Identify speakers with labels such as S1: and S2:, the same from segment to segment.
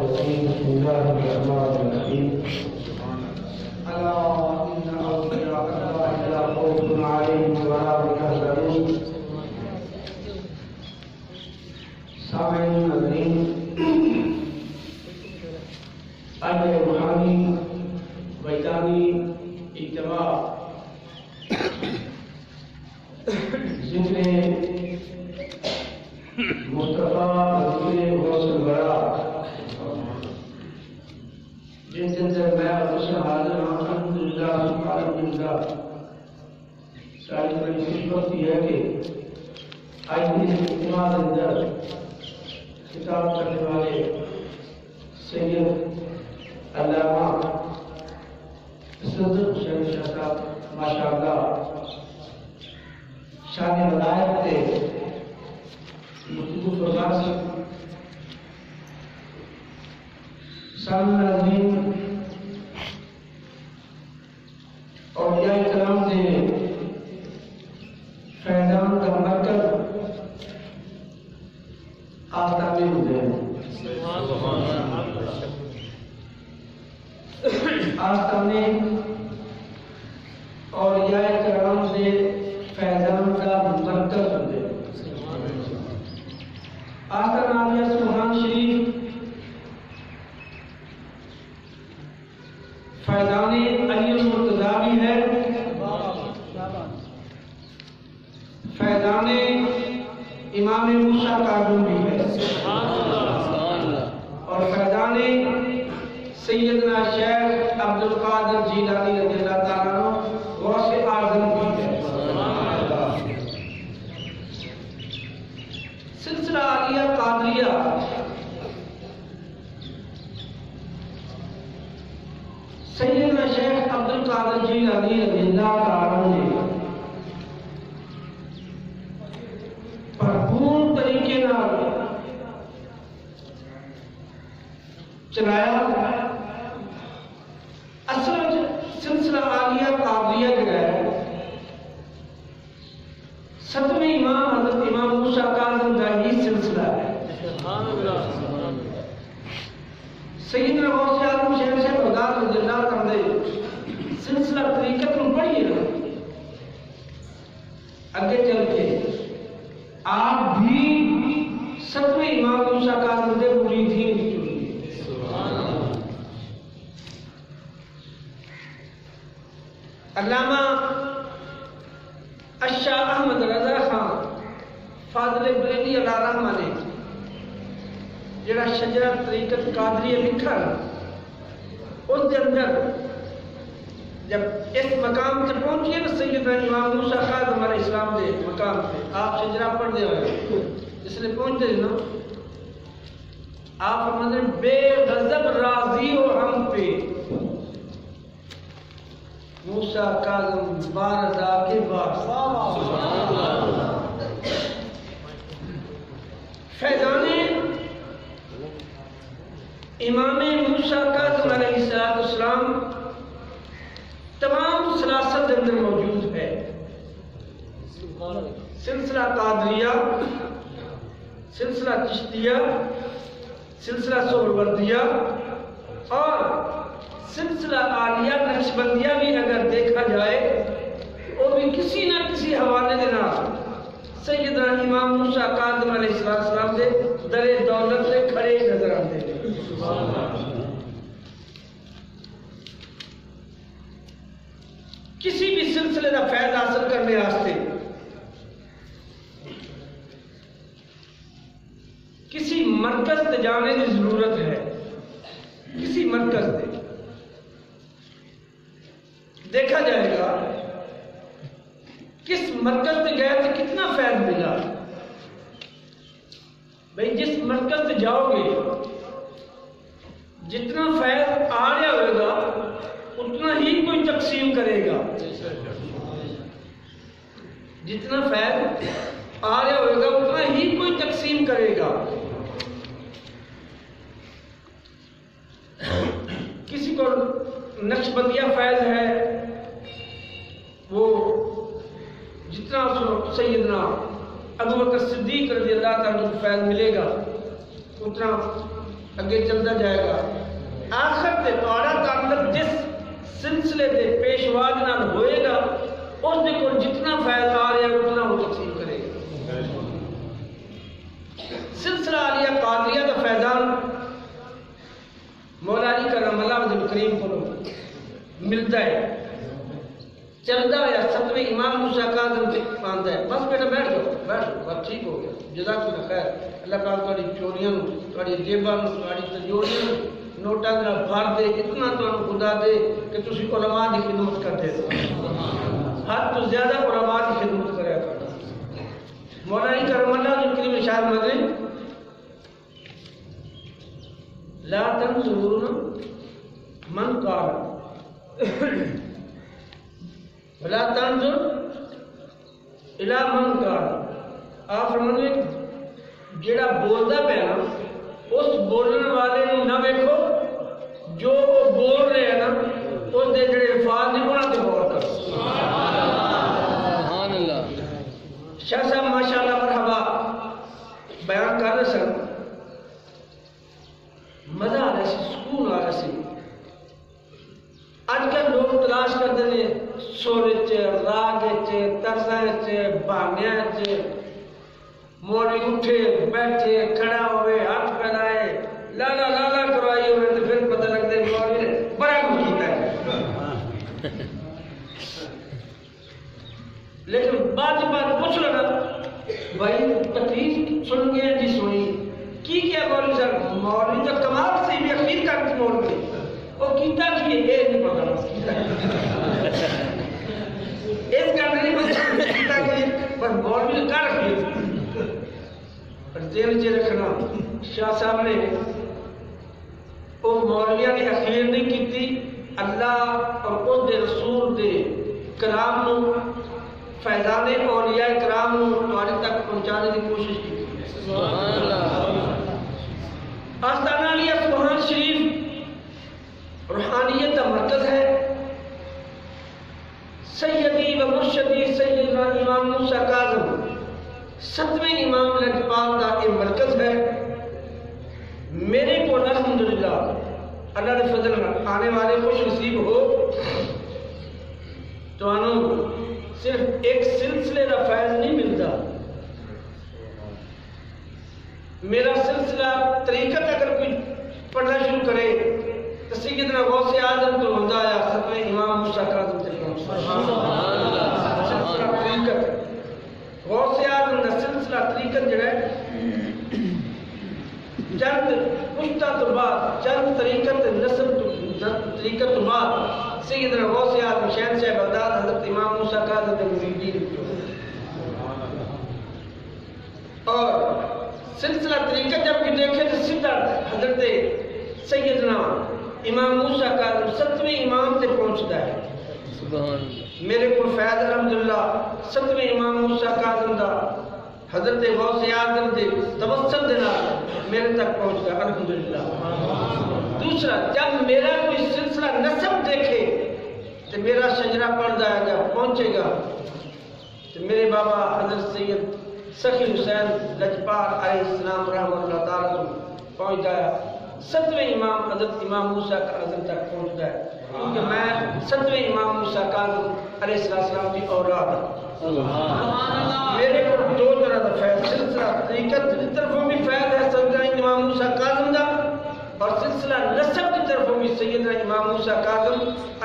S1: الرجيم بسم الله الرحمن الرحيم ألا إن أولياء الله لا خوف عليهم ولا هم يحزنون سامعین ناظرین آج روحانی وجدانی اجتماع ذکر مصطفیٰ ذکر غوث الورا جس کے اندر میں اس حاضر الحمدللہ الحمدللہ ساری بڑی خوش وقت یہ ہے کہ آج بھی اجتماع کے اندر خطاب کرنے والے سید علامہ صدق حسین شاہ صاحب ماشاءاللہ شان ولایت کے گفتگو فرما سے سامنے ناظرین اولیاء کرام کے فیضان کا مرکز آستانے ہوتے ہیں آستانے اولیاء کرام سے فیضان کا مرکز ہوتے ہیں آستان عالیہ سبحان شریف فیضان علی المرتضیٰ بھی ہے، فیضان امام موسیٰ کاظم بھی ہے، اور فیضان سیدنا شیخ عبدالقادر جیلانی رضی اللہ تعالیٰ عنہ غوث اعظم بھی ہے۔ سلسلہ عالیہ قادریہ سیدنا شیخ عبدالقادر جیلانی رضی اللہ تعالیٰ عنہ نے بھرپور طریقے نال چلایا۔ اصل سلسلہ عالیہ قادریہ جو ہے ستویں امام حضرت امام موسیٰ کاظم کا ہی سلسلہ ہے۔ سیدنا غوث اعظم شیخ سے بغداد رضی اللہ عنہ سلسلہ طریقت میں پڑھیے گا آگے چل کے آپ بھی ستویں امام موسیٰ کاظم کے مرید ہی چنیے۔ علامہ الشاہ احمد رضا خان فاضل بریلی علیہ رحمہ نے جڑا شجرہ طریقت قادریہ لکھا اس کے اندر جب اس مقام سے پہنچیے نا سیدنا امام موسیٰ کاظم علیہ السلام دے مقام پہ آپ شجرہ پڑھ دے ہوئے اس لئے پہنچتے ہیں نا آپ فرماتے ہیں بے غضب راضی ہو ہم پہ موسیٰ کاظم بارزا کے بعد فیضان امام موسیٰ کاظم علیہ السلام تمام سلاست اندر موجود ہے۔ سلسلہ قادریہ، سلسلہ چشتیہ، سلسلہ سہروردیہ اور سلسلہ عالیہ نقشبندیہ بھی اگر دیکھا جائے وہ بھی کسی نہ کسی حوالے دینا سیدنا امام موسیٰ کاظم علیہ السلام دے در دولت سے کھڑے نظر آتے ہیں۔ کسی بھی سلسلے کا فائدہ حاصل کرنے واسطے کسی مرکز تے جانے کی ضرورت ہے۔ کسی مرکز تے دیکھا جائے گا کس مرکز تے گئے تو کتنا فائدہ ملا۔ بھئی جس مرکز تے جاؤ گے جتنا فائدہ آ رہا ہوئے گا اتنا ہی کوئی تقسیم کرے گا۔ جتنا فائد آ رہا ہوئے گا اتنا ہی کوئی تقسیم کرے گا۔ کسی کو نقشبندیہ فائد ہے وہ جتنا سیدنا ابو بکر صدیق رضی اللہ تعالیٰ کو فائد ملے گا اتنا اگے چلتا جائے گا. آخر تے تہاڈا تعلق جس سلسلے دے پیشوا نال ہوئے گا اس دے کول جتنا فائدہ آ رہا ہے اتنا وہ تقسیم کرے گا. سلسلہ عالیہ قادریہ کا فیضان مولا علی کرم اللہ وجہ کریم کو ملتا ہے. چلتا ہے ستویں امام موسیٰ کاظم سے پانتا ہے. بس بیٹا بیٹھ جاؤ بس ٹھیک ہو گیا. جزاک اللہ خیر. اللہ پاک تھوڑی چوریاں تھوڑی جیباں تھوڑی تجوریاں نوٹاں دا بھر دے اتنا تو خدا دے کہ تسی علماء دی خدمت کرتے ہو. حد تو زیادہ علماء کی خدمت کرے کرو. مولا علی کرم اللہ جو کریم ارشاد مدنی لا تنظرون من قال ولا تنظر الى من قال. آپ فرماتے ہیں جڑا بولدا پیا نا اس بولن والے نو نہ ویکھو, جو وہ بول رہے ہیں نا اس دے جڑے الفاظ نے انہاں تے غور کرو. سبحان اللہ. شاہ صاحب ماشاءاللہ مرحبا بیان کر رہے سن, مزہ آ رہا سی, سکون آ رہا سی. آج کل لوگ تلاش کرتے ہیں سورچ راگ طرز بہانے موڑی اٹھے بیٹھے کھڑا ہوئے ہاتھ پھیلائے لالا لالا کروائی ہوئے تو پھر پتہ لگتا ہے موڑی نے بڑا کچھ کیتا ہے. لیکن بات پوچھ لگا بھائی تقریر سن گئے جی سنی کی کیا مولوی صاحب مولوی تو کمال سے بھی اخیر کر کے موڑ گئے وہ کیتا کہ یہ نہیں پتا اس کا نہیں پتا کہ پر مولوی کا رکھیے. پر ذہن چ رکھنا شاہ صاحب نے وہ مولویاں نے اخیر نہیں کیتی, اللہ اور اس دے رسول دے کلام نو فیضان اولیاء کرام نو تمہارے تک پہنچانے کی کوشش کی. سبحان اللہ. آستانہ علیہ سبحان شریف روحانیت کا مرکز ہے. سیدی و مرشدی سیدنا امام موسیٰ کاظم ستویں امام لجپال کا یہ مرکز ہے. میرے کو الحمدللہ اللہ نے فضل آنے والے خوش نصیب ہو تو صرف ایک سلسلے کا فیض نہیں ملتا. میرا سلسلہ طریقت اگر کوئی پڑھنا شروع کرے تو سیدنا غوث اعظم تو ہوتا ہے ستویں امام موسیٰ کاظم سے سلسلہ طریقت غوث اعظم کا سلسلہ طریقت جو ہے چند پشتہ تو بعد چند طریقت نسل طریقت تو بعد سیدنا غوث اعظم شہنشاہ بغداد حضرت امام موسیٰ کاظم کے مریدین اور سلسلہ طریقت جب بھی دیکھے تو سیدھا حضرت سیدنا امام موسیٰ کاظم ستویں امام تے پہنچتا ہے. میرے کو فیض الحمدللہ ستویں امام موسیٰ کاظم دا حضرت غوث اعظم دے توسط دینا میرے تک پہنچتا ہے الحمدللہ. دوسرا جب میرا کوئی سلسلہ نسب دیکھے تو میرا شجرہ پڑ جائے گا پہنچے گا تو میرے بابا حضرت سید سخی حسین لجپال علیہ السلام رحمۃ اللہ تعالیٰ کو پہنچ جایا. ستویں امام حضرت امام موسیٰ کاظم تک پہنچتا ہے کیونکہ میں ستویں امام موسیٰ کاظم علیہ السلام کی اولاد ہوں. میرے کو دو طرح کا فیض سلسلہ طریقت کی طرفوں بھی فیض ہے سیدنا امام موسیٰ کاظم کا اور سلسلہ نسب کی طرفوں بھی سیدنا امام موسیٰ کاظم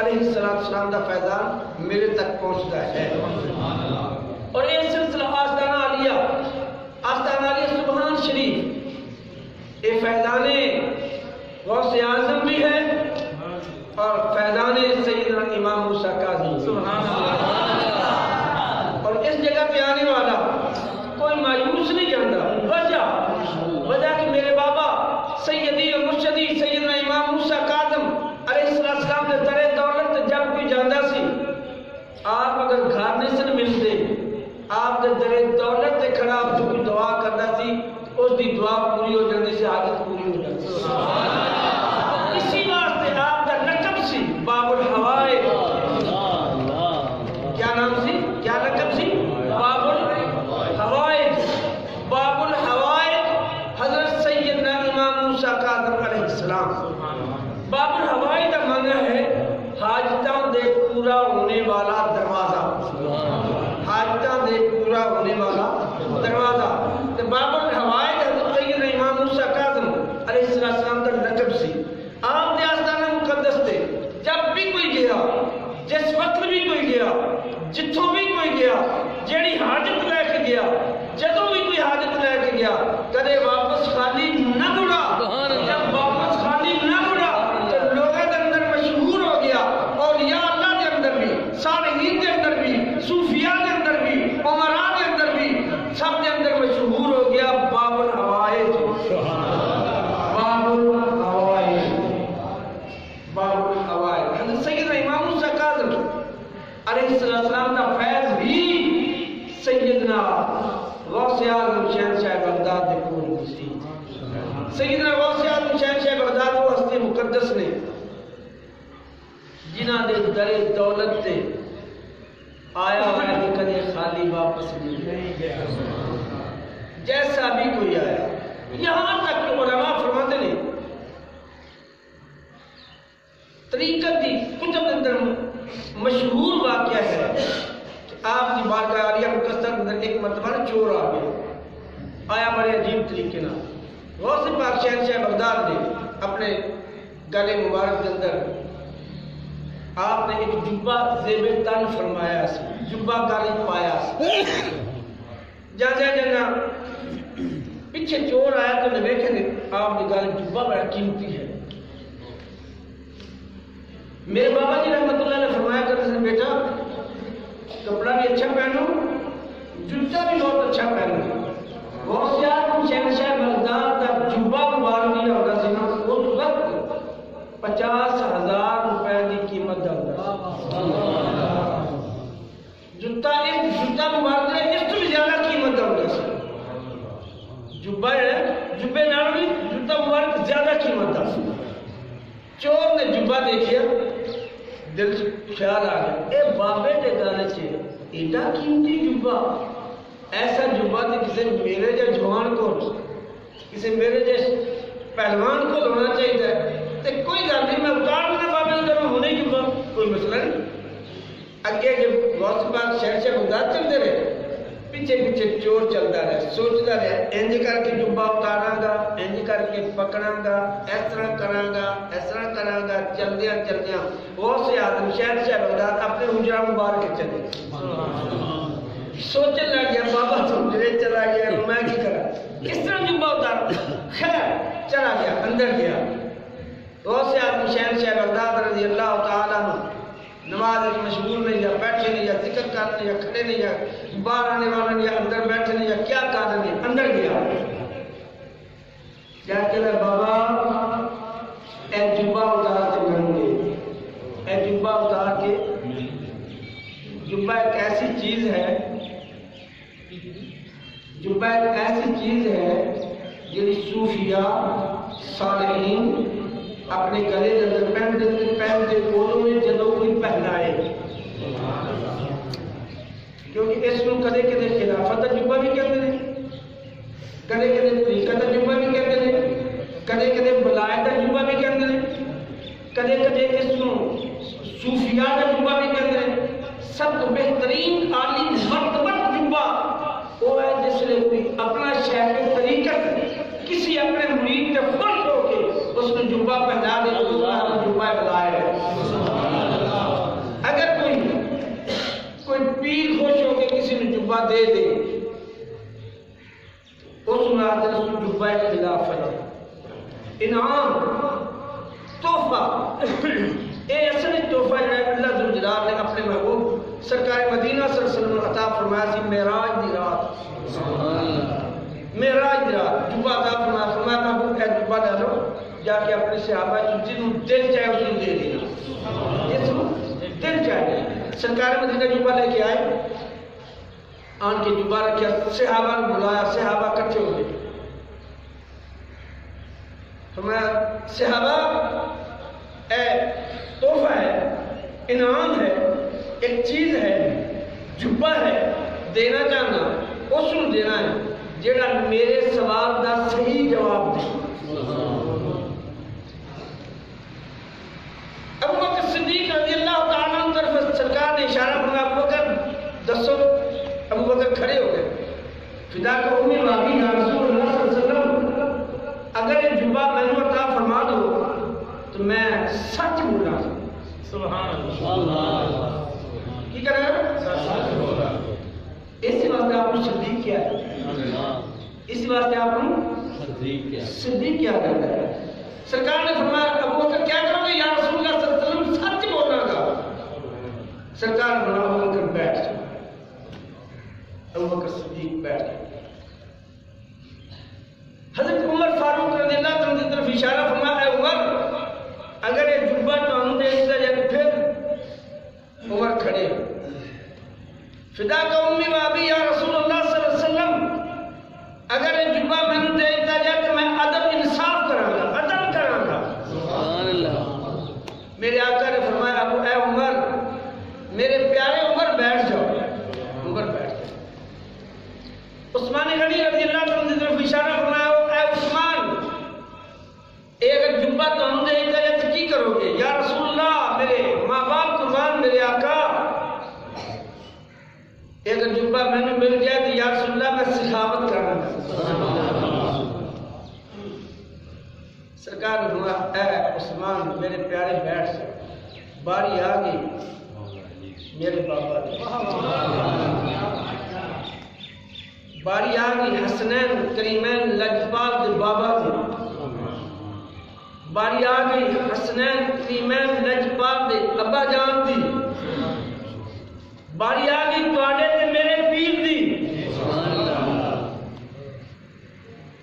S1: علیہ السلام کا فیضان میرے تک پہنچتا ہے. اور یہ سلسلہ آستانہ عالیہ سبحان شریف یہ فیضان غوث اعظم بھی ہے اور فیضان سیدنا امام موسیٰ کاظم. اور اس جگہ پہ آنے والا کوئی مایوس نہیں جانتا. وجہ کہ میرے بابا سیدی اور مرشدی سیدنا امام موسیٰ کاظم علیہ السلام نے در دولت جب کوئی جاندہ سی آپ اگر گھر نہیں سن ملتے آپ نے در دولت سے کھڑا آپ جو کوئی دعا کرنا سی اس دی دعا پوری ہو جاتی سے حاجت پوری ہو جاتی. اسی واسطے آپ کا لقب سی باب الحوائج. کیا نام سی کیا لقب سی باب الحوائج. باب الحوائج حضرت سیدنا امام موسیٰ کاظم السلام. باب الحوائج کا معنی ہے حاجتاں دے پورا ہونے والا دروازہ. حاجتاں دے پورا ہونے والا دروازہ. تو باب الحوائج حضرت سیدنا امام موسیٰ کاظم علیہ السلام کا لقب سی. آپ نے آستانہ مقدس تھے. جب بھی کوئی گیا, جس وقت بھی کوئی گیا, جتوں بھی کوئی گیا, جیڑی حاجت لے کے گیا, جدوں بھی کوئی حاجت لے کے گیا, کدے واپس خالی نہ مڑا. جب واپس خالی نہ مڑا تو لوگوں کے اندر مشہور ہو گیا, اولیاء اللہ کے اندر بھی, صالحین کے اندر بھی, صوفیاء کے اندر بھی, عمراء کے اندر بھی, سب کے اندر مشہور ہو گیا باب الحوائج. باب الحوائج, باب الحوائج. حضرت سیدنا امام موسیٰ کاظم علیہ السلام کا فیض بھی سیدنا غوث اعظم شہنشاہ بغداد کے کول سی. سیدنا غوث اعظم شہنشاہ بغداد وہ ہستی مقدس نے جنہاں دے در دولت تے آیا ہوا کہ کدے خالی واپس نہیں گیا. جیسا بھی کوئی آیا, یہاں تک کہ علماء فرماتے ہیں طریقت دی کتب اندر مشہور واقعہ ہے کہ آپ کی بارگاہ عالیہ مقدسہ کے اندر ایک مرتبہ چور آ گیا. آیا بڑے عجیب طریقے نہ. غوث پاک شہنشاہ بغداد نے اپنے گلے مبارک کے اندر آپ نے ایک جبہ زیب تن فرمایا سی, جبہ گالے پایا سی. جانا پیچھے چور آیا تو نے دیکھیں آپ نے گالے جبہ بڑا قیمتی ہے. میرے بابا جی رحمت اللہ نے فرمایا کرتے ہیں بیٹا کپڑا بھی اچھا پہنو, جوتا بھی بہت اچھا پہنو. غوث اعظم شہنشاہ بغداد کا جبہ مبارک نہیں ہوگا سنا اس وقت 50,000 روپے کی قیمت ہوگا. جوتا مبارک ہے اس تو بھی زیادہ قیمت ہوگا. جبہ ہے, جبے نال بھی جوتا مبارک زیادہ قیمت ہوگا. چور نے جبہ دیکھیا, دل خیال آ گیا اے بابے دے گانے سے ایڈا قیمتی جبہ, ایسا جبہ تو کسی میرے جا جوان کو, کسی میرے جا پہلوان کو ہونا چاہیے. تو کوئی گل نہیں, میں اتار دینا بابے اندر میں ہونے جبہ, کوئی مسئلہ نہیں. اگے جب غوث پاک شہنشاہ بغداد چلتے رہے, پیچھے پیچھے چور چلتا رہا, سوچتا رہا انج کر کے جبہ اتاراں گا, انج کر کے پکڑاں گا, اس طرح کراں گا, اس طرح کراں گا. چلدیاں چلدیاں غوث اعظم شہنشاہ بغداد اپنے حجرہ مبارک چلے. سوچنے لگ گیا بابا تو جرے چلا گیا, میں کی کرا, کس طرح جبہ اتارا. خیر چلا گیا, اندر گیا. غوث اعظم شہنشاہ بغداد رضی اللہ تعالیٰ عنہ نماز مشغول نہیں, یا بیٹھے نہیں, یا ذکر کرنے, یا کھڑے نہیں, یا باہر آنے والے یا اندر بیٹھے نہیں, یا کیا کر رہے. اندر گیا, کیا کہنا بابا اے جبہ اتار کے کروں گے, اے جبہ اتار کے. جبہ ایک ایسی چیز ہے, جبہ ایک ایسی چیز ہے جی صوفیاء صالحین اپنے گلے کے اندر پہنتے کولوں میں جدوں کوئی پہنائے, کیونکہ اس کو کدے کدے خلافت کا جبہ بھی کہتے ہیں, کدے کدے طریقت کا جبہ بھی کہتے ہیں, کدے کدے ولایت کا جبہ بھی کہتے ہیں, کدے کدے اس کو صوفیاء کا جبہ بھی کہتے ہیں. سب تو بہترین عالی مرتبہ جبہ وہ ہے جس نے کوئی اپنا شیخ طریقت کسی اپنے مرید سے خوش ہو کے اس نے جبہ پہنا دے تو اس کا جبہ بلائے. اگر کوئی پیر خوش ہو کے کسی نے جبہ دے دے اس میں آتے ہیں اس کو جبہ خلافت, انعام, تحفہ. یہ اصلی تحفہ ہے اللہ ذوالجلال نے اپنے محبوب سرکار مدینہ صلی اللہ علیہ وسلم عطا فرمایا سی. معراج دی رات, معراج دی رات جبہ عطا فرمایا محبوب ہے جبہ لے لو, جا کے اپنے صحابہ جنہوں دل چاہے اس کو دے دینا, جس کو دل چاہے. سرکار مدینہ جبہ لے کے آئے, آن کے جبہ رکھیا, صحابہ نے بلایا, صحابہ کٹھے ہو گئے. فرمایا صحابہ اے تحفہ ہے, انعام ہے, ایک چیز ہے, جبہ ہے, دینا چاہنا اس کو دینا ہے جیڑا میرے سوال دا صحیح جواب دے. فدا کو امی واقعی یا رسول اللہ صلی اللہ علیہ وسلم اگر یہ جبہ میں نے عطا فرما دو تو میں سچ بولا.
S2: سبحان اللہ.
S1: کی کرے گا؟ سچ بولا. اسی واسطے آپ کو صدیق کیا ہے. اسی واسطے آپ کو صدیق کیا کرتا ہے. سرکار نے فرمایا ابو بکر کیا کرو گے یا رسول اللہ صلی اللہ علیہ وسلم سچ بولنا گا. سرکار نے فرمایا ابو بکر بیٹھ جاؤ. ابو بکر صدیق بیٹھ گئے. حضرت عمر فاروق رضی اللہ عنہ کی طرف اشارہ فرمایا اے عمر اگر یہ جبہ تو دے اس طرح پھر عمر کھڑے فدا کا امی و ابی یا رسول اللہ صلی اللہ علیہ وسلم اگر یہ جبہ میں نے دیتا جائے تو میں عدل انصاف کراں گا عدل کراں گا. سبحان اللہ. میرے آقا نے فرمایا ابو اے عمر میرے پیارے عمر بیٹھ جاؤ. عمر بیٹھ گئے. عثمان غنی رضی اللہ عنہ کی طرف اشارہ فرمایا اے عثمان اگر جبہ تو دیتا جائے تو کی کرو گے یا رسول اللہ میرے ماں باپ قربان میرے آقا اگر جبہ میں نے مل جائے تو یا رسول اللہ میں سخاوت کرنا. سرکار نے فرمایا اے عثمان میرے پیارے بیٹھ جاؤ. باری آ گئی میرے بابا کی. باری آ گئی حسنین کریمین لجپال کے بابا کی. باری آ گئی حسنین کریمین لجپال کے ابا جان دی. باری آ گئی تواڈے تے میرے پیر دی.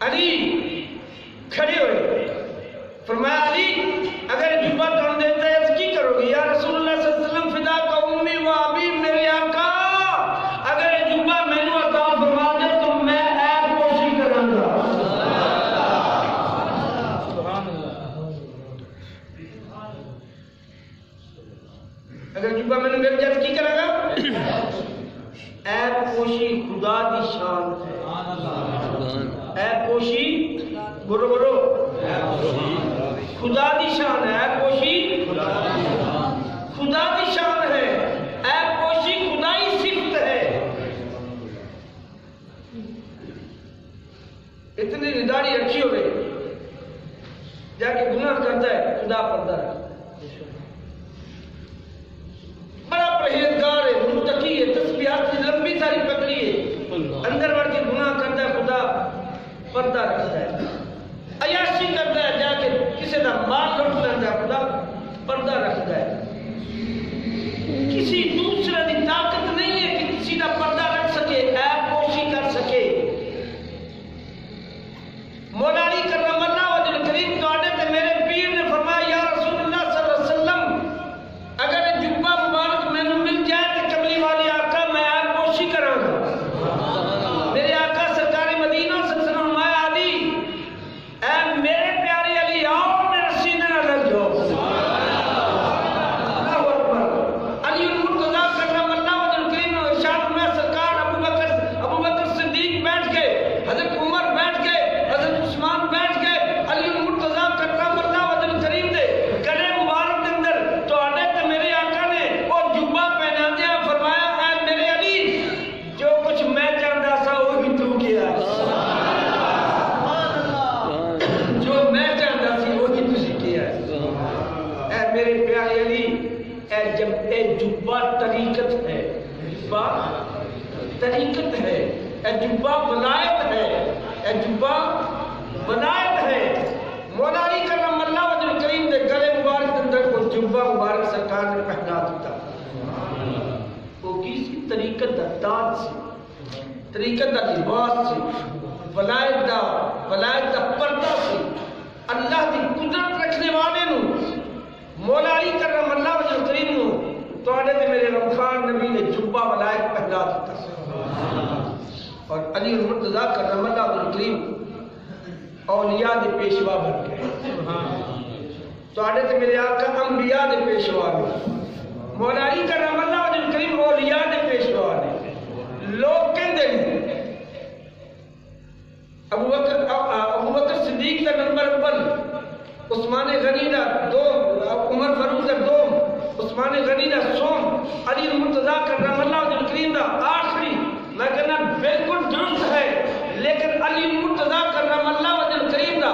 S1: علی کھڑے ہوئے فرمایا علی اگر جبہ توڑ دیتا ہے تو کی کرو گے یا رسول اللہ صلی اللہ علیہ وسلم فدا کا امی و ابی میرے آقا اگر جبہ میں نے عطا فرما دے تو میں عیب پوشی کراں گا. سبحان اللہ. اگر جبہ میں نے مل جائے تو کی کرے گا عیب پوشی خدا دی شان ہے. عیب پوشی بولو بولو خدا دی شان ہے. عیب پوشی خدا دی شان ہے. عیب پوشی خدائی صفت ہے. اتنی نداری رکھی ہوئے جا کے گناہ کرتا ہے خدا پردہ ہے. بڑا پرہیزگار ہے متقی ہے تسبیحات کی لمبی ساری پکڑی ہے اندر بڑھ کے گناہ کرتا ہے خدا پردہ رکھتا ہے. عیاشی کرتا ہے جا کے کسی کا مال لوٹ لیتا ہے خدا پردہ رکھتا ہے. کسی دوسرے کی طاقت نہیں ہے کہ کسی کا پردہ رکھ سکے عیب پوشی کر سکے. مولا علی کرم اللہ وجہ کریم تواڈے تے میرے پیر نے فرمایا یا رسول اللہ صلی اللہ علیہ وسلم اگر جبہ مبارک میں نے مل جائے تو کملی والی آقا میں عیب پوشی کراں گا. میرے آقا سرکار مدینہ صلی اللہ علیہ وسلم فرمایا علی اے میرے پیارے علی آؤ میرے سینے نہ لگ جاؤ. اللہ اکبر. علی المرتضیٰ کرم اللہ وجہ کریم نے ارشاد فرمایا سرکار ابو بکر صدیق بیٹھ گئے حضرت عمر بیٹھ گئے حضرت عثمان بیٹھ گئے. علی المرتضیٰ کرم اللہ وجہ کریم نے گلے مبارک کے اندر تواڈے تے میرے آقا نے وہ جبہ پہنا دیا فرمایا اے میرے علی جو کچھ میں چاہتا سا وہی تو کیا. جو میں چاہتا سی وہی تسی کیا. اے میرے پیارے علی اے جبہ طریقت ہے. جبہ طریقت ہے. اے جبہ ولایت ہے. اے جبہ ولایت ہے. مولا علی کرم اللہ وجہ کریم نے گلے مبارک کے اندر کو جبہ مبارک سرکار نے پہنا دیتا. وہ کسی طریقت دا تاج سی طریقت دا لباس سی ولایت دا پردہ سی. اللہ دی قدرت رکھنے والے نو مولا علی کرم اللہ وجہ کریم نو تواڈے تے میرے رمضان نبی نے جبہ ولایت پہنا دیتا. اور علی المرتضیٰ کرم اللہ وجہ کریم اولیاء دے پیشوا بن گئے. تواڈے تے میرے آقا انبیاء دے پیشوا نے. مولا علی کرم اللہ وجہ کریم اولیاء دے پیشوا نے. لوگ کہندے نے ابو بکر صدیق کا نمبر اول عثمان غنی دا دوم عمر فاروق دا دوم عثمان غنی دا سوم علی المرتضیٰ کرم اللہ وجہ کریم دا آخری. میں کہنا بالکل درست ہے. لیکن علی مرتضیٰ کرم اللہ وجہ کریم کا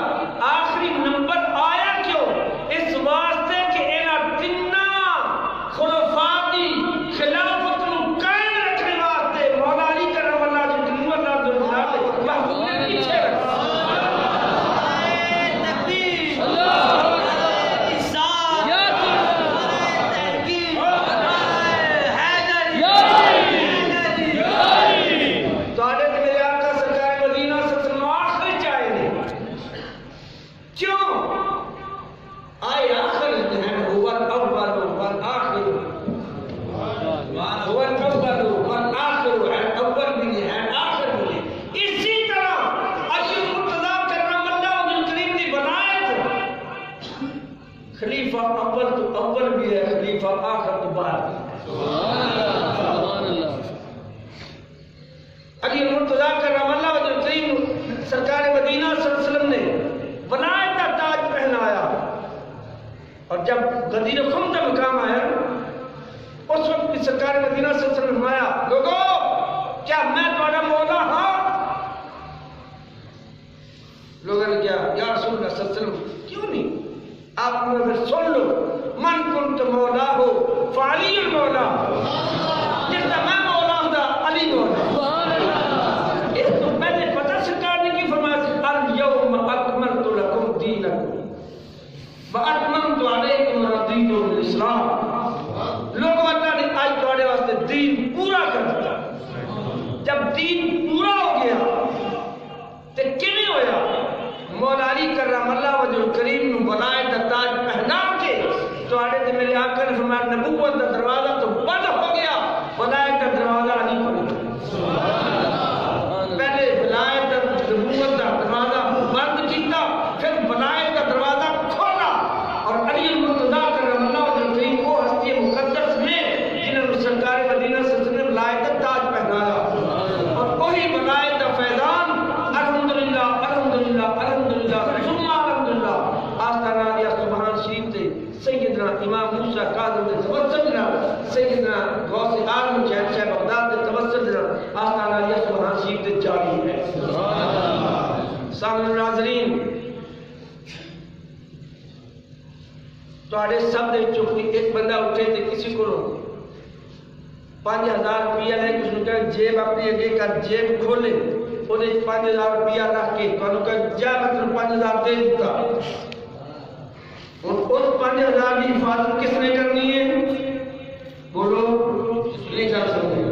S1: آخری نمبر آیا کیوں؟ اس واسطے کہ انہاں تنہ خلفاء دی خلافت نو قائم رکھنے واسطے مولا علی کرم اللہ جی کریم اللہ دے محبوب نے پیچھے رکھا. خلیفہ اول تو اول بھی ہے، خلیفہ آخر تو بعد بھی. علی مرتضیٰ کرم اللہ وجہ کریم سرکار مدینہ صلی اللہ علیہ وسلم نے ولایت کا تاج پہنایا، اور جب غدیر خم کا مقام آیا اس وقت بھی سرکار مدینہ صلی اللہ علیہ وسلم نے فرمایا لوگوں کیا میں تمہارا مولا ہاں؟ لوگوں نے کیا یا رسول اللہ صلی اللہ علیہ وسلم کیوں نہیں؟ آپ نے پھر سن لو من کنت مولا ہو فعلی المولا، جس کا میں مولا ہوں دا علی مولا. اس تو پہلے پتہ سرکار نے کی فرمایا الیوم اکملت لکم دینکم واتممت علیکم رضیت الاسلام. لوگوں اللہ نے آج تمہارے واسطے دین پورا کر دیا. جب دین پورا ہو گیا تو کیویں ہویا؟ مولا علی کرم اللہ وجہ کریم نو ولایت دا تاج پہنا کے تواڈے تے میرے آقا نے فرمایا نبوت دا دروازہ تو بند ہو گیا، ولایت دا دروازہ علی کھول گیا. پہلے ولایت دا نبوت دا دروازہ بند کیتا، پھر ولایت دا دروازہ کھولا، اور علی المرتضیٰ کرم اللہ وجہ کریم وہ ہستی مقدس میں جنہوں نے سرکار مدینہ صلی اللہ علیہ وسلم نے ولایت دا تاج پہنایا، اور وہی ولایت دا فیضان الحمدللہ الحمدللہ الحمدللہ ثم الحمدللہ آستانہ عالیہ سبحان شریف تے سیدنا امام موسیٰ کاظم دے توسل نال سیدنا غوث اعظم شہنشاہ بغداد دے توسل نال آستانہ عالیہ سبحان شریف تے جاری ہے. سامنے ناظرین تواڈے سب دے وچوں کوئی ایک بندہ اٹھے تے کسی کو 5000 روپیہ لے کے اس نوں کہے جیب اپنی اگے کر جیب کھولے وہ 5000 روپیہ رکھ کے تو کہ جا مطلب 5000 دے دیتا. اور اس 5000 کی حفاظت کس نے کرنی ہے؟ بولو نہیں کر سکتے،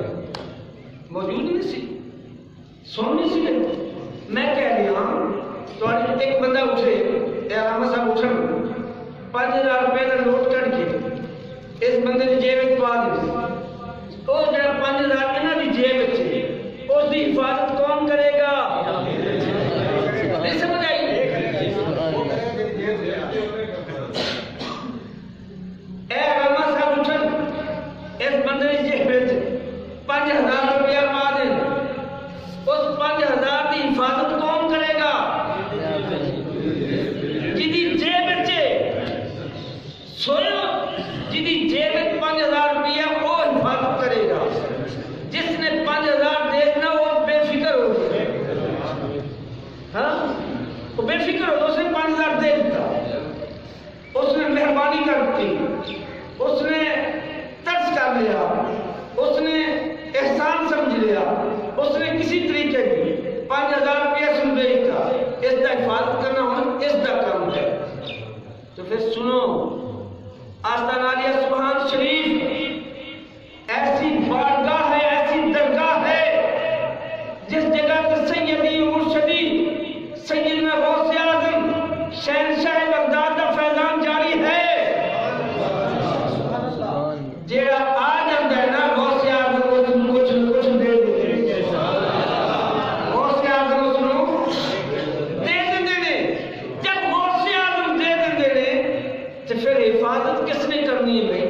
S1: موجود نہیں سی، سن نہیں سی. میں کہہ رہا ہوں تو ایک بندہ اٹھے علامہ صاحب اٹھن 5000 روپے کا نوٹ کٹ کے اس بندے کی جیب پا دے، وہ جڑا 5000 انہاں دی جیب وچ اس کی حفاظت کون کرے گا؟ نہیں سمجھ آئی؟ اے علامہ صاحب اٹھن اس بندے کی جیب وچ 5000 روپیہ پا دیں، اس 5000 کی حفاظت کون کرے گا؟ جدی جیب وچ سوئے جدی جیب وچ 5000 روپیہ وہ حفاظت کرے گا، جس نے 5000 دینا وہ بے فکر ہو گیا. ہاں وہ بے فکر ہو، اس نے 5000 دے دیتا، اس نے مہربانی کر دی، اس نے ترس کر لیا، اس نے احسان سمجھ لیا، اس نے کسی طریقے کی 5000 روپیہ سن دے دیتا. اس کا حفاظت کرنا ہوں اس کا کام ہے. تو پھر سنو آستانہ عالیہ سبحان شریف ایسی بارگاہ ہے، ایسی درگاہ ہے جس جگہ پر سیدی و مرشدی سیدنا غوث اعظم شہنشاہ بغداد کا فیضان جاری ہے. جیڑا آ جاتا ہے نا غوث اعظم اس کو کچھ دے دیتے، غوث اعظم اس کو دے دیتے نے. جب غوث اعظم دے دیتے نے تو پھر حفاظت کس نے کرنی ہے بھائی؟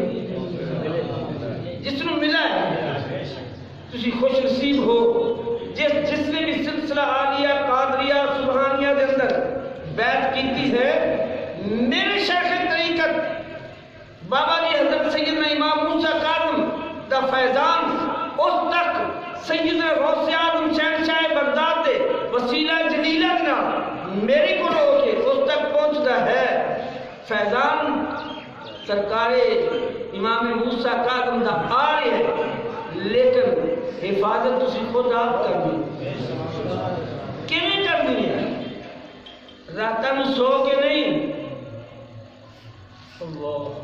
S1: جس نے ملا ہے. تسی خوش نصیب ہو جس نے بھی سلسلہ عالیہ قادریہ سبحانیہ دے اندر بیعت کیتی ہے. میرے شیخ طریقت بابا جی حضرت سیدنا امام موسیٰ کاظم دا فیضان اس تک سیدنا غوث اعظم شہنشاہ بغداد دے وسیلہ جلیلہ نا میری کو رو کے اس تک پہنچتا ہے فیضان سرکار امام موسیٰ کاظم دا آ رہی ہے لیکن حفاظت تسی خود آپ کرنی کیوں کرنی ہے راتاں سو کے نہیں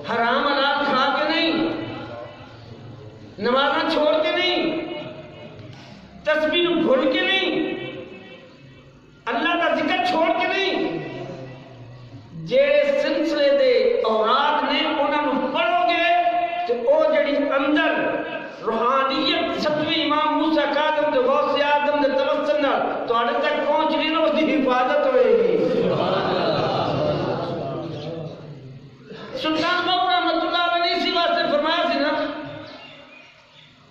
S1: حرام حلال کھا کے نہیں نمازاں چھوڑ کے نہیں تسبیح بھول کے نہیں اللہ کا ذکر چھوڑ کے نہیں جیڑے سلسلے دے اوراد نے انہاں نوں پڑھو گے تے او جڑی اندر روحانیت ستویں امام موسیٰ کاظم دے غوث اعظم دے توسل نال تواڈے تک پہنچ گئی نا اس دی حفاظت ہوئے گی سلطان بہو رحمۃ اللہ علیہ اسی واسطے فرمایا سی نا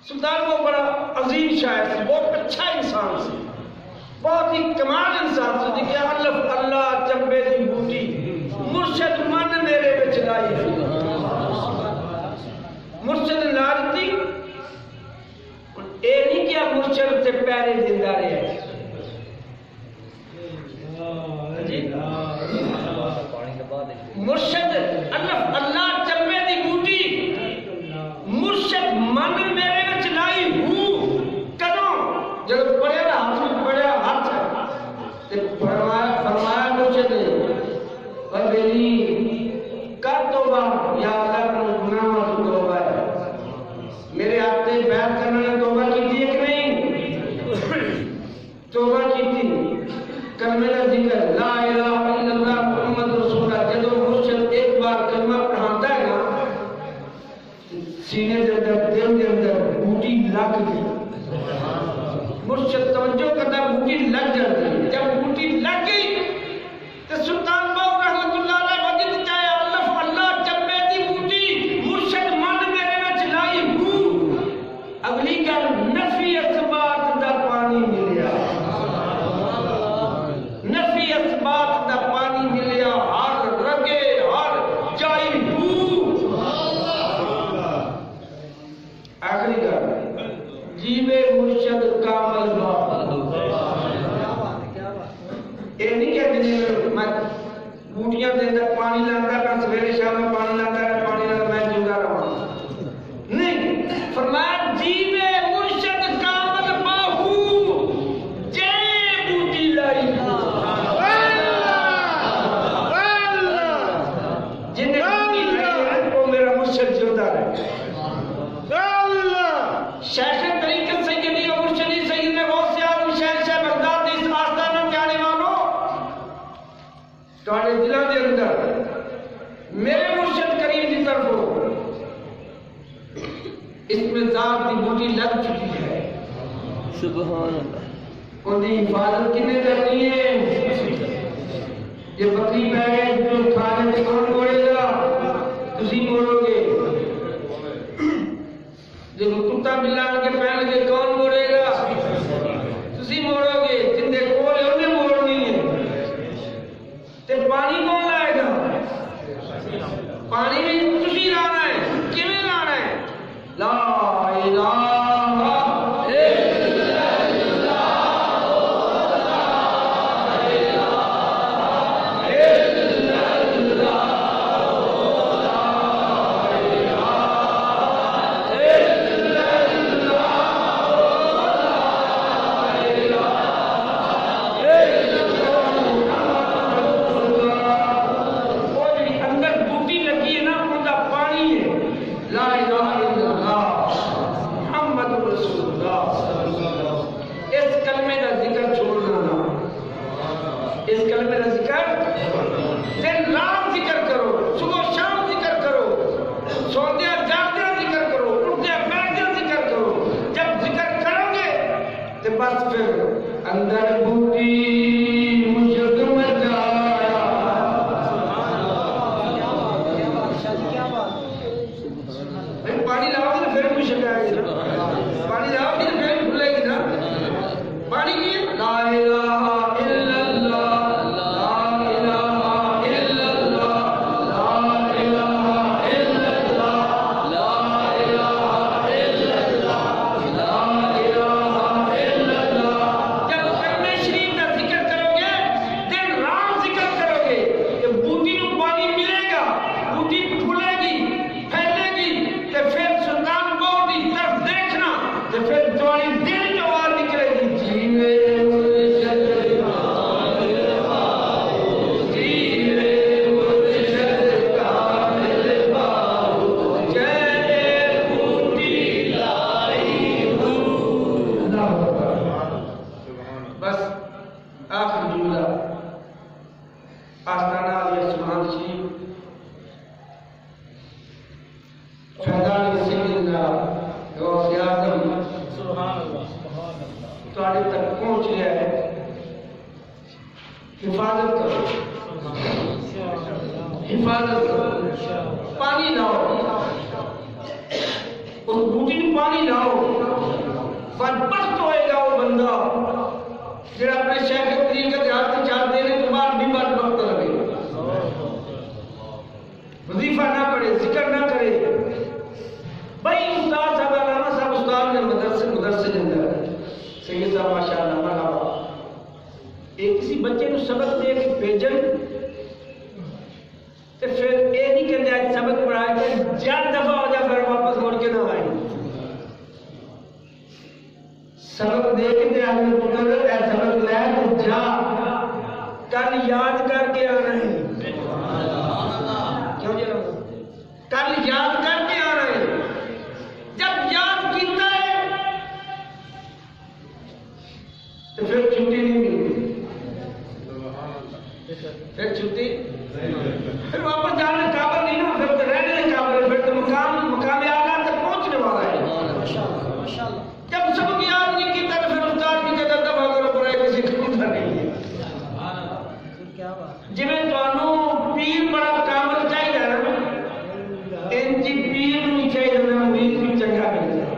S1: سلطان بہو بڑا عظیم شاعر سی بہت اچھا انسان سی بہت ہی کمال انسان سی کہ الف اللہ چمبے دی بوٹی مرشد من میرے وچ لائی مرشد لالتی اے نہیں کیا مرشد سے پیرے زندہ رہے مرشد اللہ چمبے دی بوٹی مرشد من میرے وچ لائی ہوں کدوں جب پڑھے نا ہاتھ میں پڑھیا ہاتھ تے فرمایا مرشد نے اور بیلی کر توبہ یا اللہ کا گناہ تو توبہ ہے میرے ہاتھ سے بیعت کرنے نے توبہ کی تھی کہ نہیں توبہ کی تھی کلمہ ذکر لا الہ الا اللہ محمد رسول اللہ جب مرشد ایک بار کلمہ پڑھاتا ہے نا سینے دے اندر دل دے اندر بوٹی لگ گئی مرشد توجہ کرتا بوٹی لگ جاتی جب بوٹی لگ گئی تو سلطان بہو رحمۃ اللہ علیہ وجد چاہے الف اللہ چمبے دی بوٹی مرشد من میرے وچ لائی ہوں اگلی گل نفی اثبات دا پانی ملیا نفی اثبات دا پانی ملیا ہر رگے ہر جائی ہوں آخری گل جیوے مرشد کامل با اے نہیں کہ میں بوٹیاں دے اندر پانی لاتا کر سویرے شام میں پانی لاتا ہے پانی لاتا میں جیوگا رہا نہیں فرمایا جیوے مرشد کامل باہو جے بوٹی لائی جن بوٹی لائی ہے وہ میرا مرشد جیوتا ہے شیخ طریقت سیدی و مرشدی سید نے غوث اعظم شہنشاہ بغداد اس آستانہ جانے والوں تواڈے دلاں دے اندر میرے مرشد کریم کی طرف اس میں ذات کی بوٹی لگ چکی ہے سبحان اللہ ان کی حفاظت کنے کرنی ہے یہ بکری پہ گئے جو کھانے سے کون موڑے گا تسی موڑو گے جب کتا بلا کے پہن کے کون موڑے گا تسی موڑو گے جن دے کولے انہیں موڑنی ہے تے پانی کون لائے گا پانی بھی تسی لانا ہے کیویں لانا ہے لا الہ غوث اعظم
S2: سبحان اللہ
S1: تواڈے تک پہنچ گیا ہے، حفاظت کرو، حفاظت کرو، پانی لاؤ، اس بوٹی میں پانی لاؤ، بدبخت ہوئے گا وہ بندہ جڑا اپنے شیخ طریقت ہاتھ سے چار دینے کے بعد بھی بدبخت رہے، وظیفہ نہ پڑھے، ذکر نہ کرے۔ بھائی استاد صاحب علامہ صاحب استاد نے مدرسے کے اندر سید صاحب ماشاءاللہ مرحبا ایک کسی بچے کو سبق دے کے بھیجن تے پھر یہ نہیں کہتے آج سبق پڑھائے کہ جان دفعہ ہو جا پھر واپس موڑ کے نہ آئے، سبق دے کے دے آدمی پتر اے سبق لے تو جا، کل یاد کر کے آنا ہے، کیوں جی کل یاد کر کے آنا ہے، جب یاد کیتا ہے تو پھر چھٹی نہیں ملتی، پھر چھٹی پھر واپس جانے قابل نہیں نا، پھر تو رہنے قابل، پھر تو مقام اعلیٰ تک پہنچنے والا ہے۔ جب سبق یاد نہیں کیتا تو پھر استاد کی جگہ دفعہ کرو پڑے کسی کو نہیں ہے۔ جی میں تانوں پیر بڑا کامل چاہیے نا، ان جی پیر نہیں چاہیے نا، مرید بھی چنگا مل جائے۔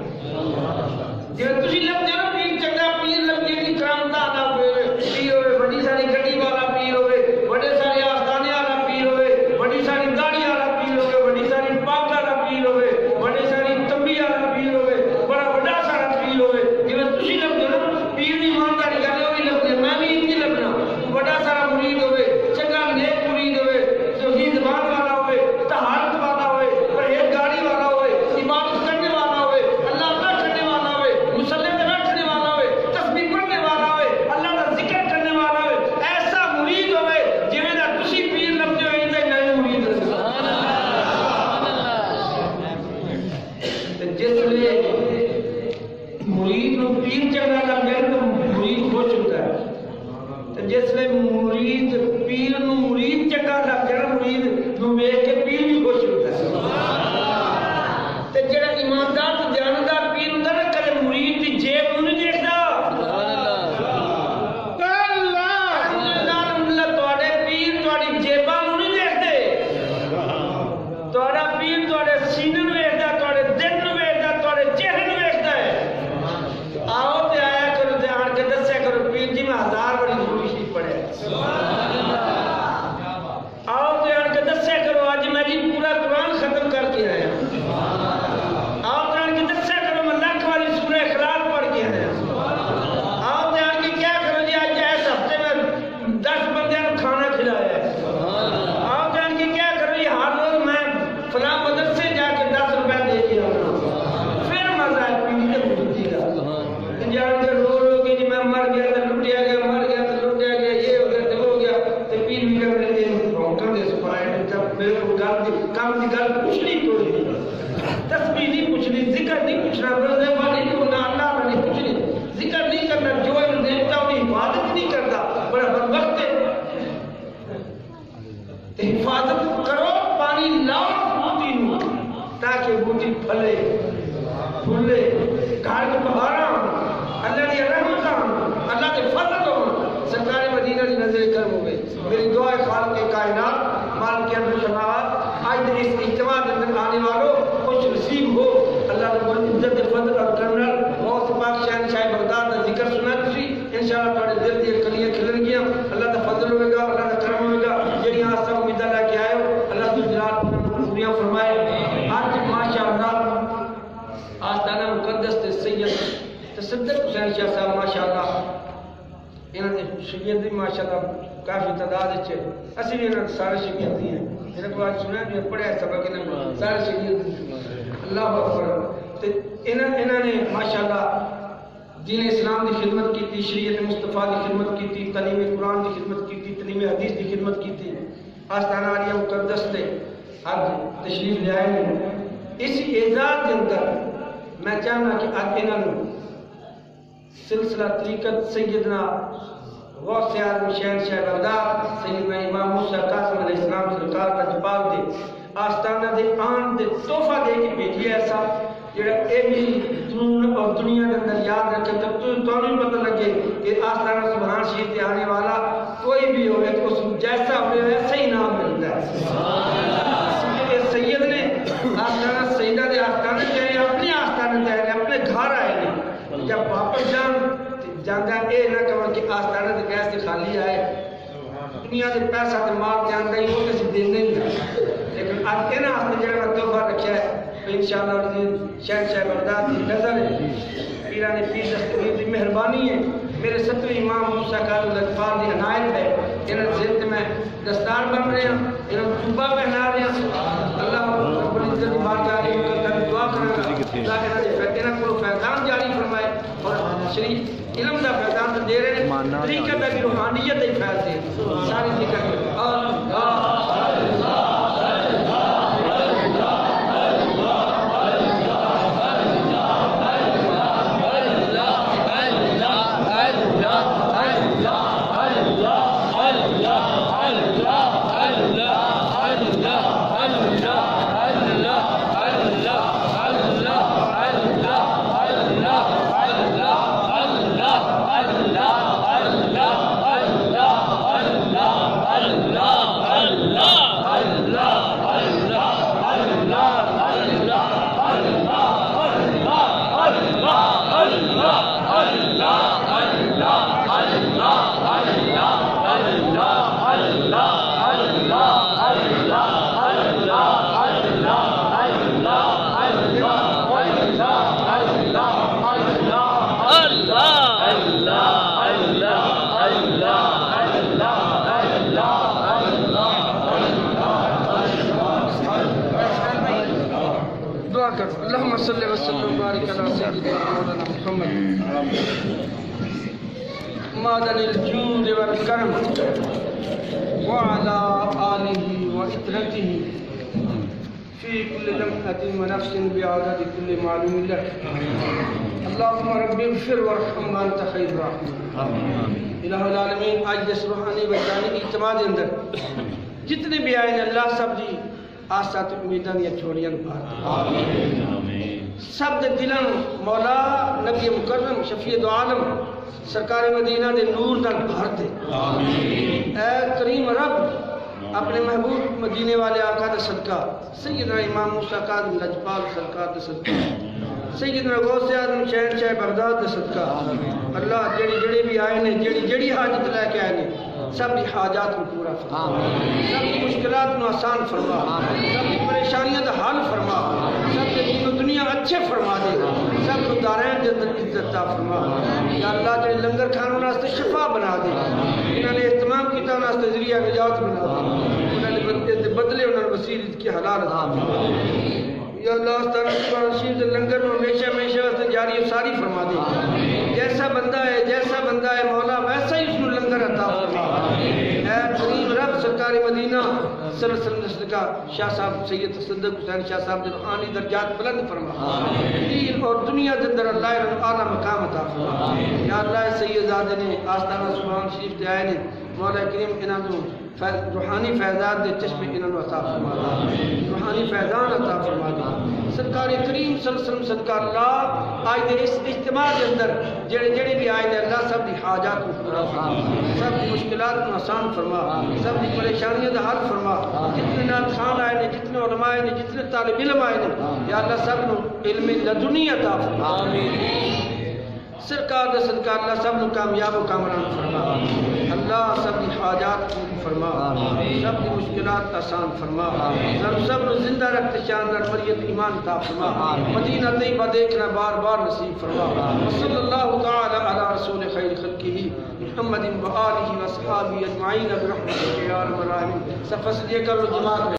S1: جی تسی لفظ نا پیر چنگا، پیر لفظ کی کرامت آنا پیر ہوئے، بڑی ساری گڈی والا پیر ہوئے، بڑے سارے آستانے والا پیر ہوئے، بڑی ساری داڑھی والا پیر ہوئے، بڑی ساری پاگ والا پیر ہوئے، بڑے ساری تمبی والا پیر ہوئے، بڑا بڑا سارا پیر ہوئے۔ جی تسی لفظ نا پیر نہیں ایمانداری کرے وہی لفظ ہے، میں بھی نہیں لفظنا، بڑا سارا مرید ہوئے، چنگا نیک مرید ہوئے، توحید زبان والا ہوئے، طہارت والا ہوئے، پرہیزگاری والا ہوئے، عبادت کرنے والا ہوئے، اللہ کا کرنے والا ہوئے، مصلی پہ بیٹھنے والا ہوئے، تسبیح پڑھنے والا ہوئے، اللہ کا ذکر کرنے والا ہوئے، ایسا مرید ہوئے جویں دا تسی پیر لفظ ہوئے تے نئے مرید ہوئے۔ جس لئے مرید نو پیر چنگا لگ گیا تو مرید خوش ہوتا ہے، جس لئے مرید پیر نو مرید چنگا لگ گیا، مرید نو ویکھ کے پیر بھی خوش ہوتا ہے۔ تے جڑا ایماندار تے دیانتدار پیر ہوندا نا، کدے مرید دی جیب نوں نہیں دیکھدا۔ اللہ تواڈے پیر تواڈی جیباں نوں نہیں دیکھدے، تواڈا پیر تواڈے سینے نوں ویکھدا، تواڈے دل نوں ویکھدا، تواڈے چہرے نوں ویکھدا ہے۔ آؤ تے آیا کرو تے آن کے دسیا کرو پیر جی میں 1000 بڑی ضروری شریف پڑھیا، آؤ تے آن کے دسیا کرو اج میں جی پورا قرآن ختم کر کے آیا، آؤ تے آن کے دسیا کرو میں لاکھ والی سورہ اخلاص پڑھ کے آیا، آؤ تے آن کے کیا کرو جی اج اس ہفتے میں 10 بندیاں کو کھانا کھلایا ہے، آؤ تے آن کے کیا کرو جی ہر روز میں فلاں مدرسے جا کے 10 روپے دے کے آنا، پھر مزہ ہے پیر کے بزرگی کا۔ جان کے رو رو کے جی میں مر گیا تو لٹیا گیا، مر گیا تو لٹیا گیا، یہ ہو گیا تو ہو گیا، تو پیر بھی کر رہے ہیں روکن دے سپائے جب میرے کو گل دی کام دی گل پوچھنی کوئی نہیں، تسبیح نہیں پوچھنی، ذکر نہیں پوچھنا، وظیفہ نہیں کرنا، اللہ نہیں پوچھنی، ذکر نہیں کرنا، جو انہوں دیکھتا انہیں حفاظت نہیں کرتا، بڑا بدبخت ہے۔ حفاظت کرو، پانی لاؤ بوٹی نو تاکہ بوٹی پھلے پھولے، گھر کے بہاراں اللہ کی رحمت اللہ کے فضل ہو، سرکار مدینہ کی نظر کرم ہوئے۔ میری دعا ہے خالق کائنات مالک امر سماوات آج دن اس اجتماع کے اندر آنے والوں خوش نصیب ہو، اللہ رب العزت فضل اور کرنل غوث پاک شہنشاہ بغداد کا ذکر سنا تھی، انشاءاللہ تھوڑے دل دی کلیاں کھلن گیا، اللہ کا فضل ہوئے گا، اللہ کا کرم ہوئے گا، جڑی آسا امیدہ لے کے آئے ہو اللہ کی جلال پوریاں فرمائے۔ آج ماشاءاللہ آستانہ مقدس تے سید تصدق حسین شاہ صاحب ماشاءاللہ انہوں نے شریعت بھی ماشاءاللہ کافی تعداد ہے، اسی بھی انہوں نے سارے شریعت دی ہیں، انہوں نے آج سنا ہے پڑھا ہے سبق انہوں نے سارے شریعت دی، اللہ اکبر۔ انہوں نے ماشاءاللہ دین اسلام کی خدمت کی تھی، شریعت مصطفیٰ کی خدمت کی تھی، تعلیم قرآن کی خدمت کی تھی، تعلیم حدیث کی خدمت کی تھی، آستانہ عالیہ مقدس تے اب تشریف لے آئے ہیں۔ اس اعزاز کے اندر میں چاہنا کہ اب انہوں نے سلسلہ طریقت سیدنا غوث اعظم شہنشاہ بغداد سیدنا امام موسیٰ قاسم علیہ السلام سرکار کا جبال دے آستانہ دے آن دے تحفہ دے کے بھیجی ایسا جڑا اے بھی جنون اور دنیا کے اندر یاد رکھے تو بھی پتہ لگے کہ آستانہ سبحان شریف کے آنے والا کوئی بھی ہو اس جیسا ہوئے ویسا ہی نام ملتا ہے. سید نے آستانہ سیدہ دے آستانہ کہے اپنے آستانہ کہے اپنے گھر آئے ہیں. جب واپس جانا اے نہ کہو کہ آستانہ دے گیس سے خالی آئے دنیا دے پیسہ دے مال جان گئی وہ کسی دن نہیں ہے. لیکن آج کے نا آستے جڑا میں توفہ رکھا ہے انشاءاللہ عزیز شہنشاہ بغداد کی نظر ہے پیران پیر دستگیر دی مہربانی ہے. میرے 7ویں امام موسیٰ قاضی الاطفال دی عنایت ہے. انہاں زند میں دستار بن رہے ہیں انہاں جوبہ پہنا رہے ہیں. اللہ رب العزت کی بارگاہ میں مقدر دعا کرنا اللہ انہاں کو فیضان جاری فرمائے اور شریف علم دا فیضان تو دے رہے ہیں طریقہ دا بھی روحانیت دی فیض دے ساری ذکر اللهم صل وسلم وبارك على سيدنا مولانا محمد معدن الجود والكرم وعلى آله وإطرته في كل لمحة ونفس بعدد كل معلوم له. اللهم رب اغفر وارحم وانت خير الراحمين. الہ العالمین آج جس روحانی وجدانی اعتماد اندر جتنے بھی آئے اللہ سب دی آسات امیدان یا چھوڑیاں بھارت سب دے دلن مولا نبی مکرم شفیع دو عالم سرکار مدینہ دے نور نال بھارت اے کریم رب اپنے محبوب مدینے والے آقا دے صدقہ سیدنا امام موسیٰ قاضی لجپال سرکار دے صدقہ سیدنا غوث اعظم شہنشاہ بغداد دے صدقہ اللہ جڑے بھی آئے نے جڑی حاجت لے کے آئے نے سب کی حاجات کو پورا فرما سب کی مشکلات کو آسان فرما سب کی پریشانیاں کا حل فرما سب کے دین و دنیا اچھے فرما دے سب کو دارین دے اندر عزت عطا فرما یا اللہ جڑے لنگر کھانوں واسطے شفا بنا دے انہوں نے اہتمام کیتا واسطے ذریعہ نجات بنا دے انہوں نے بدلے انہوں نے وسیلہ کی حلال عطا فرما یا اللہ استعانہ سبحان رشید لنگر میں ہمیشہ واسطے جاری و ساری فرما دے جیسا بندہ ہے مولا ویسا ہی اس کو لنگر عطا فرما اے کریم رب سرکار مدینہ صلی اللہ علیہ وسلم کا شاہ صاحب سید تصدق حسین شاہ صاحب دے روحانی درجات بلند فرما دین اور دنیا دے اندر اللہ اعلیٰ مقام عطا فرما یا اللہ سید زادے نے آستانہ سبحان شریف تے آئے نے مولا کریم انہوں روحانی فیضات دے چشم انہوں عطا فرما روحانی فیضان عطا فرما سرکار کریم صلی اللہ علیہ وسلم صدقہ اللہ آج دے اس اجتماع کے اندر جڑے بھی آئے نے اللہ سب دی حاجات کو پورا فرما سب دی مشکلات کو آسان فرما سب دی پریشانیاں دا حل فرما جتنے نات خان آئے نے جتنے علماء آئے نے جتنے طالب علم آئے نے یا اللہ سب کو علم لدنی عطا فرما سرکار دا صدقہ اللہ سب کو کامیاب و کامران فرما اللہ سب کی حاجات کو فرما سب کی مشکلات آسان فرما سب کو زندہ رکھتے شاندار مریت ایمان عطا فرما مدینہ طیبہ دیکھنا بار بار نصیب فرما صلی اللہ تعالی علی رسول خیر خلقہ محمد و آلہ و صحابہ اجمعین برحمتک یا ارحم الراحمین. سب فصلیہ کر لو دماغ میں